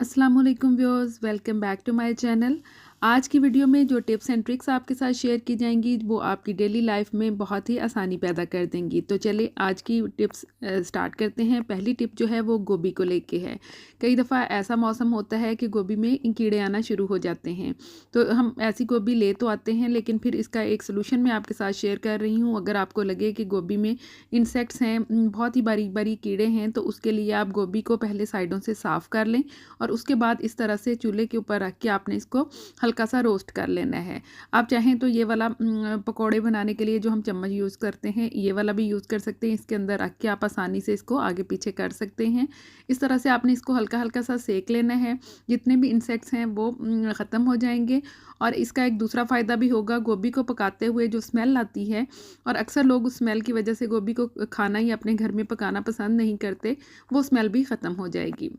अस्सलाम वालेकुम viewers, welcome back to my channel. आज की वीडियो में जो टिप्स एंड ट्रिक्स आपके साथ शेयर की जाएंगी वो आपकी डेली लाइफ में बहुत ही आसानी पैदा कर देंगी। तो चलिए आज की टिप्स स्टार्ट करते हैं। पहली टिप जो है वो गोभी को लेके है। कई दफ़ा ऐसा मौसम होता है कि गोभी में कीड़े आना शुरू हो जाते हैं, तो हम ऐसी गोभी ले तो आते हैं, लेकिन फिर इसका एक सोल्यूशन मैं आपके साथ शेयर कर रही हूँ। अगर आपको लगे कि गोभी में इंसेक्ट्स हैं, बहुत ही बारीक बारीक कीड़े हैं, तो उसके लिए आप गोभी को पहले साइडों से साफ़ कर लें और उसके बाद इस तरह से चूल्हे के ऊपर रख के आपने इसको हल्का सा रोस्ट कर लेना है। आप चाहें तो ये वाला पकौड़े बनाने के लिए जो हम चम्मच यूज़ करते हैं, ये वाला भी यूज़ कर सकते हैं। इसके अंदर रख के आप आसानी से इसको आगे पीछे कर सकते हैं। इस तरह से आपने इसको हल्का हल्का सा सेक लेना है। जितने भी इंसेक्ट्स हैं वो ख़त्म हो जाएंगे। और इसका एक दूसरा फ़ायदा भी होगा, गोभी को पकाते हुए जो स्मेल आती है, और अक्सर लोग उस स्मेल की वजह से गोभी को खाना ही अपने घर में पकाना पसंद नहीं करते, वो स्मेल भी ख़त्म हो जाएगी।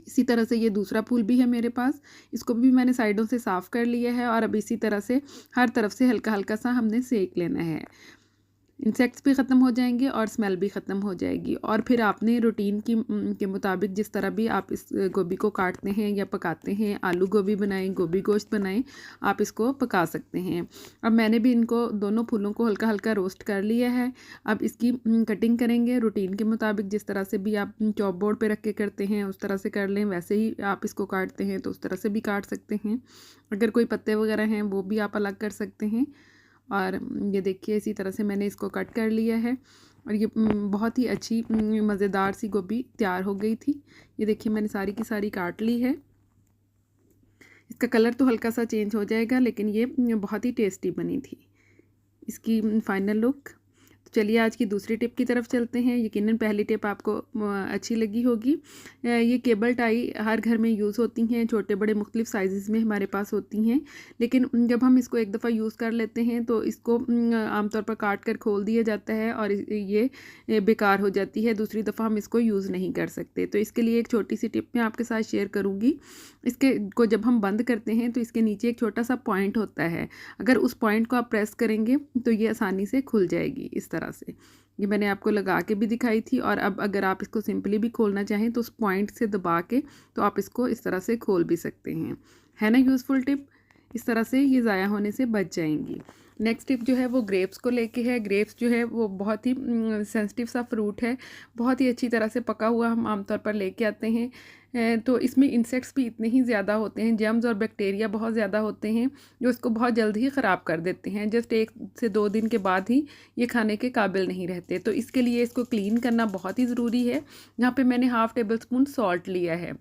इसी तरह से ये दूसरा फूल भी है मेरे पास, इसको भी मैंने साइडों से साफ़ कर लिया है और अब इसी तरह से हर तरफ से हल्का हल्का सा हमने सेक लेना है। इंसेक्ट्स भी ख़त्म हो जाएंगे और स्मेल भी ख़त्म हो जाएगी। और फिर आपने रूटीन के मुताबिक जिस तरह भी आप इस गोभी को काटते हैं या पकाते हैं, आलू गोभी बनाएं, गोभी गोश्त बनाएं, आप इसको पका सकते हैं। अब मैंने भी इनको दोनों फूलों को हल्का हल्का रोस्ट कर लिया है। अब इसकी कटिंग करेंगे रूटीन के मुताबिक। जिस तरह से भी आप चॉप बोर्ड पे रख के करते हैं उस तरह से कर लें, वैसे ही आप इसको काटते हैं तो उस तरह से भी काट सकते हैं। अगर कोई पत्ते वगैरह हैं वो भी आप अलग कर सकते हैं। और ये देखिए इसी तरह से मैंने इसको कट कर लिया है और ये बहुत ही अच्छी मज़ेदार सी गोभी तैयार हो गई थी। ये देखिए मैंने सारी की सारी काट ली है। इसका कलर तो हल्का सा चेंज हो जाएगा, लेकिन ये बहुत ही टेस्टी बनी थी। इसकी फाइनल लुक। तो चलिए आज की दूसरी टिप की तरफ चलते हैं। यकीनन पहली टिप आपको अच्छी लगी होगी। ये केबल टाई हर घर में यूज़ होती हैं, छोटे बड़े मुख्तलिफ साइज़ में हमारे पास होती हैं। लेकिन जब हम इसको एक दफ़ा यूज़ कर लेते हैं तो इसको आमतौर पर काट कर खोल दिया जाता है और ये बेकार हो जाती है। दूसरी दफ़ा हम इसको यूज़ नहीं कर सकते। तो इसके लिए एक छोटी सी टिप मैं आपके साथ शेयर करूँगी। इसके को जब हम बंद करते हैं तो इसके नीचे एक छोटा सा पॉइंट होता है। अगर उस पॉइंट को आप प्रेस करेंगे तो ये आसानी से खुल जाएगी इस तरह से। ये मैंने आपको लगा के भी दिखाई थी। और अब अगर आप इसको सिंपली भी खोलना चाहें तो उस पॉइंट से दबा के तो आप इसको इस तरह से खोल भी सकते हैं। है ना यूज़फुल टिप? इस तरह से ये ज़ाया होने से बच जाएंगी। नेक्स्ट टिप जो है वो ग्रेप्स को लेके है। ग्रेप्स जो है वो बहुत ही सेंसिटिव सा फ्रूट है, बहुत ही अच्छी तरह से पका हुआ हम आमतौर पर लेके आते हैं। तो इसमें इंसेक्ट्स भी इतने ही ज़्यादा होते हैं, जर्म्स और बैक्टीरिया बहुत ज़्यादा होते हैं जो इसको बहुत जल्द ही ख़राब कर देते हैं। जस्ट 1 से 2 दिन के बाद ही ये खाने के काबिल नहीं रहते। तो इसके लिए इसको क्लीन करना बहुत ही ज़रूरी है। यहाँ पे मैंने हाफ़ टेबल स्पून सॉल्ट लिया है,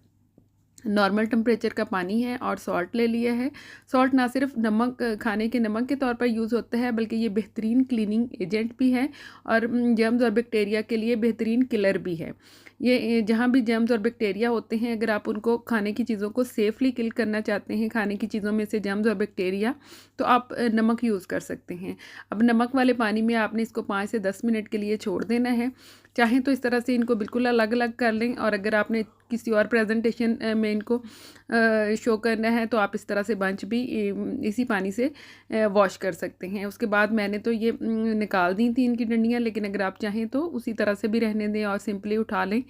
नॉर्मल टेम्परेचर का पानी है और सॉल्ट ले लिया है। सॉल्ट ना सिर्फ नमक, खाने के नमक के तौर पर यूज़ होता है, बल्कि ये बेहतरीन क्लीनिंग एजेंट भी है और जर्म्स और बैक्टीरिया के लिए बेहतरीन किलर भी है। ये जहाँ भी जर्म्स और बैक्टीरिया होते हैं, अगर आप उनको खाने की चीज़ों को सेफ़ली किल करना चाहते हैं, खाने की चीज़ों में से जर्म्स और बैक्टीरिया, तो आप नमक यूज़ कर सकते हैं। अब नमक वाले पानी में आपने इसको 5 से 10 मिनट के लिए छोड़ देना है। चाहें तो इस तरह से इनको बिल्कुल अलग अलग कर लें, और अगर आपने किसी और प्रेजेंटेशन में इनको शो करना है तो आप इस तरह से बंच भी इसी पानी से वॉश कर सकते हैं। उसके बाद मैंने तो ये निकाल दी थी इनकी डंडियाँ, लेकिन अगर आप चाहें तो उसी तरह से भी रहने दें और सिंपली उठा लें।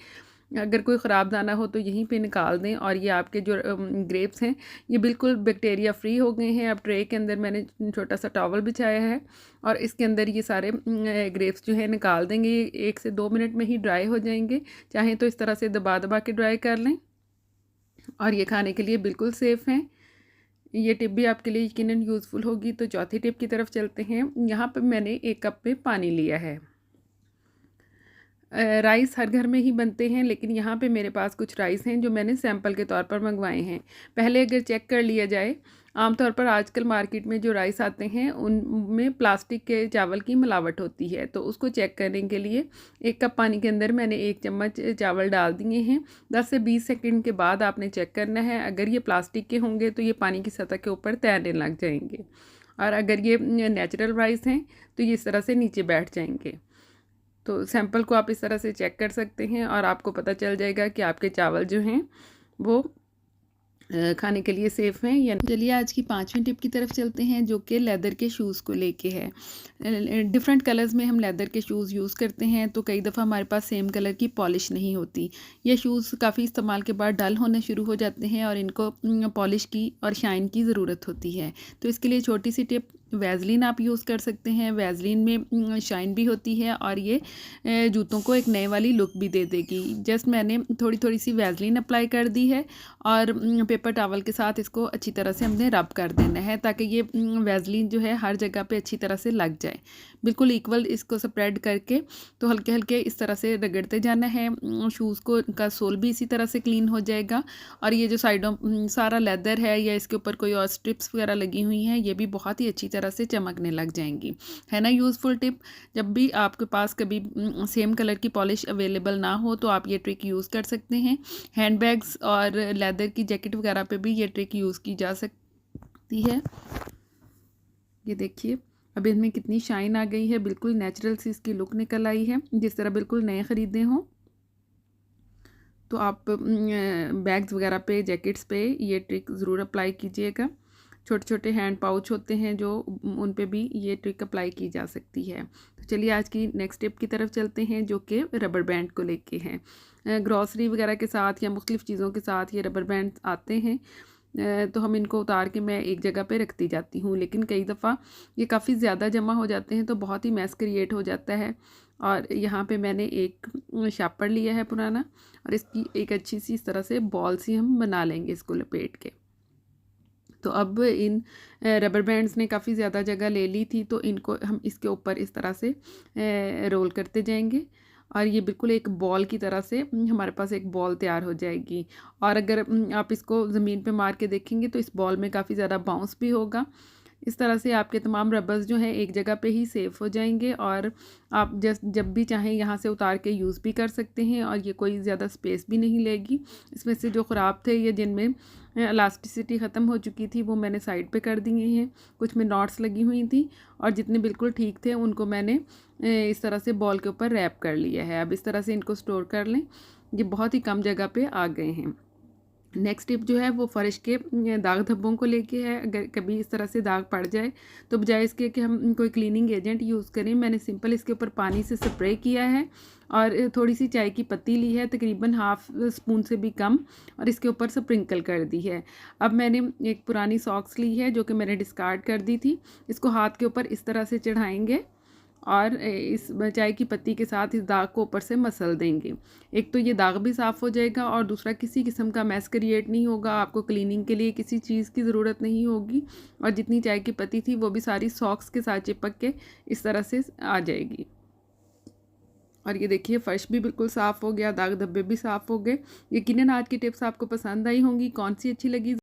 अगर कोई ख़राब दाना हो तो यहीं पे निकाल दें। और ये आपके जो ग्रेप्स हैं ये बिल्कुल बैक्टीरिया फ्री हो गए हैं। अब ट्रे के अंदर मैंने छोटा सा टॉवल बिछाया है और इसके अंदर ये सारे ग्रेप्स जो है निकाल देंगे। ये 1 से 2 मिनट में ही ड्राई हो जाएंगे। चाहें तो इस तरह से दबा दबा के ड्राई कर लें और ये खाने के लिए बिल्कुल सेफ़ हैं। ये टिप भी आपके लिए यकीनन यूज़फुल होगी। तो चौथी टिप की तरफ चलते हैं। यहाँ पर मैंने 1 कप पे पानी लिया है। राइस हर घर में ही बनते हैं, लेकिन यहाँ पे मेरे पास कुछ राइस हैं जो मैंने सैंपल के तौर पर मंगवाए हैं। पहले अगर चेक कर लिया जाए, आमतौर पर आजकल मार्केट में जो राइस आते हैं उनमें प्लास्टिक के चावल की मिलावट होती है। तो उसको चेक करने के लिए 1 कप पानी के अंदर मैंने 1 चम्मच चावल डाल दिए हैं। 10 से 20 सेकंड के बाद आपने चेक करना है। अगर ये प्लास्टिक के होंगे तो ये पानी की सतह के ऊपर तैरने लग जाएंगे, और अगर ये नेचुरल राइस हैं तो ये इस तरह से नीचे बैठ जाएंगे। तो सैंपल को आप इस तरह से चेक कर सकते हैं और आपको पता चल जाएगा कि आपके चावल जो हैं वो खाने के लिए सेफ़ हैं या। चलिए आज की 5वीं टिप की तरफ चलते हैं, जो कि लेदर के शूज़ को लेके है। डिफरेंट कलर्स में हम लेदर के शूज़ यूज़ करते हैं तो कई दफ़ा हमारे पास सेम कलर की पॉलिश नहीं होती। ये शूज़ काफ़ी इस्तेमाल के बाद डल होने शुरू हो जाते हैं और इनको पॉलिश की और शाइन की ज़रूरत होती है। तो इसके लिए छोटी सी टिप, वैज़लीन आप यूज़ कर सकते हैं। वैज़लीन में शाइन भी होती है और ये जूतों को एक नए वाली लुक भी दे देगी। जस्ट मैंने थोड़ी थोड़ी सी वैज़लीन अप्लाई कर दी है और पेपर टॉवल के साथ इसको अच्छी तरह से हमने रब कर देना है ताकि ये वैज़लीन जो है हर जगह पे अच्छी तरह से लग जाए। बिल्कुल इक्वल इसको स्प्रेड करके तो हल्के हल्के इस तरह से रगड़ते जाना है। शूज़ को का सोल भी इसी तरह से क्लीन हो जाएगा और ये जो साइडों सारा लेदर है या इसके ऊपर कोई और स्ट्रिप्स वगैरह लगी हुई हैं, ये भी बहुत ही अच्छी तरह से चमकने लग जाएंगी। है ना यूज़फुल टिप। जब भी आपके पास कभी सेम कलर की पॉलिश अवेलेबल ना हो तो आप ये ट्रिक यूज़ कर सकते हैं। हैंड बैग्स और लेदर की जैकेट वगैरह पे भी ये ट्रिक यूज़ की जा सकती है। ये देखिए अब इनमें कितनी शाइन आ गई है, बिल्कुल नेचुरल सी इसकी लुक निकल आई है, जिस तरह बिल्कुल नए ख़रीदे हों। तो आप बैग्स वगैरह पे, जैकेट्स पे ये ट्रिक ज़रूर अप्लाई कीजिएगा। छोटे छोटे हैंड पाउच होते हैं जो, उन पे भी ये ट्रिक अप्लाई की जा सकती है। तो चलिए आज की नेक्स्ट टिप की तरफ चलते हैं, जो कि रबर बैंड को लेके हैं। ग्रॉसरी वगैरह के साथ या मुख्तलिफ़ चीज़ों के साथ ये रबर बैंड आते हैं। तो हम इनको उतार के मैं एक जगह पे रखती जाती हूँ, लेकिन कई दफ़ा ये काफ़ी ज़्यादा जमा हो जाते हैं तो बहुत ही मैस क्रिएट हो जाता है। और यहाँ पे मैंने एक शार्पनर लिया है पुराना और इसकी एक अच्छी सी इस तरह से बॉल सी हम बना लेंगे इसको लपेट के। तो अब इन रबर बैंड्स ने काफ़ी ज़्यादा जगह ले ली थी तो इनको हम इसके ऊपर इस तरह से रोल करते जाएंगे और ये बिल्कुल एक बॉल की तरह से हमारे पास एक बॉल तैयार हो जाएगी। और अगर आप इसको ज़मीन पे मार के देखेंगे तो इस बॉल में काफ़ी ज़्यादा बाउंस भी होगा। इस तरह से आपके तमाम रबर्स जो हैं एक जगह पे ही सेफ हो जाएंगे और आप जब भी चाहें यहाँ से उतार के यूज़ भी कर सकते हैं और ये कोई ज़्यादा स्पेस भी नहीं लेगी। इसमें से जो ख़राब थे या जिनमें इलास्टिसिटी ख़त्म हो चुकी थी वो मैंने साइड पे कर दिए हैं, कुछ में नॉट्स लगी हुई थी और जितने बिल्कुल ठीक थे उनको मैंने इस तरह से बॉल के ऊपर रैप कर लिया है। अब इस तरह से इनको स्टोर कर लें, ये बहुत ही कम जगह पे आ गए हैं। नेक्स्ट टिप जो है वो फ़र्श के दाग धब्बों को लेके है। अगर कभी इस तरह से दाग पड़ जाए तो बजाय इसके कि हम कोई क्लीनिंग एजेंट यूज़ करें, मैंने सिंपल इसके ऊपर पानी से स्प्रे किया है और थोड़ी सी चाय की पत्ती ली है, तकरीबन हाफ़ स्पून से भी कम, और इसके ऊपर स्प्रिंकल कर दी है। अब मैंने एक पुरानी सॉक्स ली है जो कि मैंने डिस्कार्ड कर दी थी, इसको हाथ के ऊपर इस तरह से चढ़ाएंगे और इस चाय की पत्ती के साथ इस दाग को ऊपर से मसल देंगे। एक तो ये दाग भी साफ़ हो जाएगा और दूसरा किसी किस्म का मैस क्रिएट नहीं होगा, आपको क्लीनिंग के लिए किसी चीज़ की ज़रूरत नहीं होगी और जितनी चाय की पत्ती थी वो भी सारी सॉक्स के साथ चिपक के इस तरह से आ जाएगी। और ये देखिए फ़र्श भी बिल्कुल साफ़ हो गया, दाग धब्बे भी साफ़ हो गए। यकीनन आज की टिप्स आपको पसंद आई होंगी। कौन सी अच्छी लगी